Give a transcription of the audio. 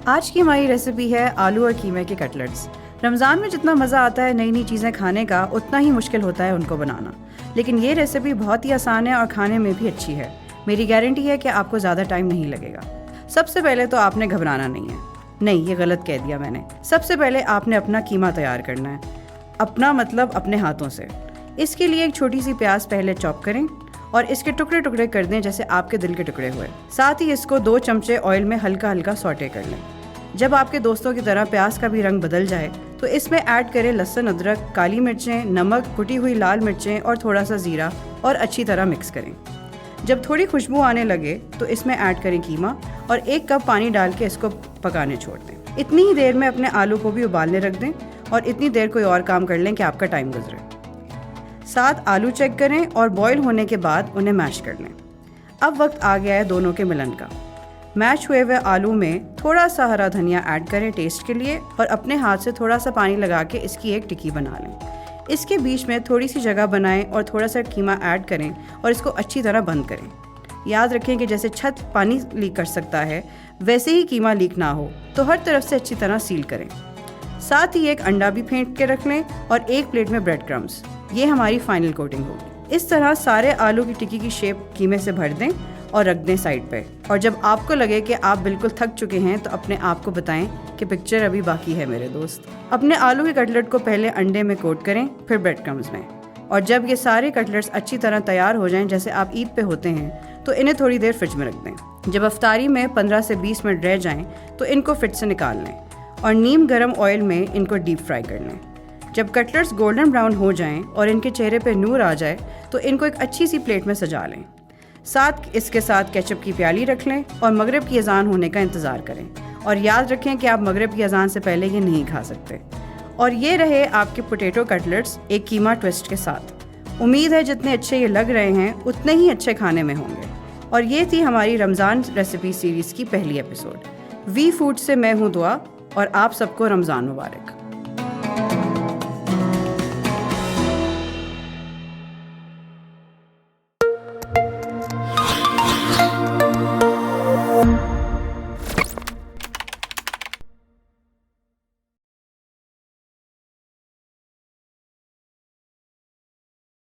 आज की हमारी रेसिपी है आलू और कीमे के कटलेट्स। रमज़ान में जितना मज़ा आता है नई नई चीज़ें खाने का, उतना ही मुश्किल होता है उनको बनाना। लेकिन ये रेसिपी बहुत ही आसान है और खाने में भी अच्छी है। मेरी गारंटी है कि आपको ज़्यादा टाइम नहीं लगेगा। सबसे पहले तो आपने घबराना नहीं है। नहीं, ये गलत कह दिया मैंने। सबसे पहले आपने अपना कीमा तैयार करना है, अपना मतलब अपने हाथों से। इसके लिए एक छोटी सी प्याज पहले चॉप करें और इसके टुकड़े टुकड़े कर दें जैसे आपके दिल के टुकड़े हुए। साथ ही इसको 2 चमचे ऑयल में हल्का हल्का सौटे कर लें। जब आपके दोस्तों की तरह प्याज का भी रंग बदल जाए तो इसमें ऐड करें लहसुन, अदरक, काली मिर्चें, नमक, कुटी हुई लाल मिर्चें और थोड़ा सा ज़ीरा और अच्छी तरह मिक्स करें। जब थोड़ी खुशबू आने लगे तो इसमें ऐड करें कीमा और 1 कप पानी डाल के इसको पकाने छोड़ दें। इतनी ही देर में अपने आलू को भी उबालने रख दें और इतनी देर कोई और काम कर लें कि आपका टाइम गुजरे। साथ आलू चेक करें और बॉईल होने के बाद उन्हें मैश कर लें। अब वक्त आ गया है दोनों के मिलन का। मैश हुए हुए आलू में थोड़ा सा हरा धनिया ऐड करें टेस्ट के लिए और अपने हाथ से थोड़ा सा पानी लगा के इसकी एक टिक्की बना लें। इसके बीच में थोड़ी सी जगह बनाएं और थोड़ा सा कीमा ऐड करें और इसको अच्छी तरह बंद करें। याद रखें कि जैसे छत पानी लीक कर सकता है वैसे ही कीमा लीक ना हो, तो हर तरफ से अच्छी तरह सील करें। साथ ही एक अंडा भी फेंट के रख लें और एक प्लेट में ब्रेड क्रम्स। ये हमारी फाइनल कोटिंग होगी। इस तरह सारे आलू की टिक्की की शेप कीमे से भर दें और रख दें साइड पे। और जब आपको लगे कि आप बिल्कुल थक चुके हैं तो अपने आप को बताएं कि पिक्चर अभी बाकी है मेरे दोस्त। अपने आलू के कटलेट को पहले अंडे में कोट करें, फिर ब्रेड क्रम्स में। और जब ये सारे कटलेट्स अच्छी तरह तैयार हो जाएं जैसे आप ईद पे होते हैं तो इन्हें थोड़ी देर फ्रिज में रख दें। जब अफ्तारी में 15 से 20 मिनट रह जाएं तो इनको फ्रिज से निकाल लें और नीम गर्म ऑयल में इनको डीप फ्राई कर लें। जब कटलेट्स गोल्डन ब्राउन हो जाएं और इनके चेहरे पे नूर आ जाए तो इनको एक अच्छी सी प्लेट में सजा लें। साथ इसके साथ केचप की प्याली रख लें और मगरिब की अजान होने का इंतज़ार करें। और याद रखें कि आप मगरिब की अजान से पहले ये नहीं खा सकते। और ये रहे आपके पोटैटो कटलेट्स एक कीमा ट्विस्ट के साथ। उम्मीद है जितने अच्छे ये लग रहे हैं उतने ही अच्छे खाने में होंगे। और ये थी हमारी रमज़ान रेसिपी सीरीज़ की पहली एपिसोड। वी फूड से मैं हूँ दुआ और आप सबको रमज़ान मुबारक।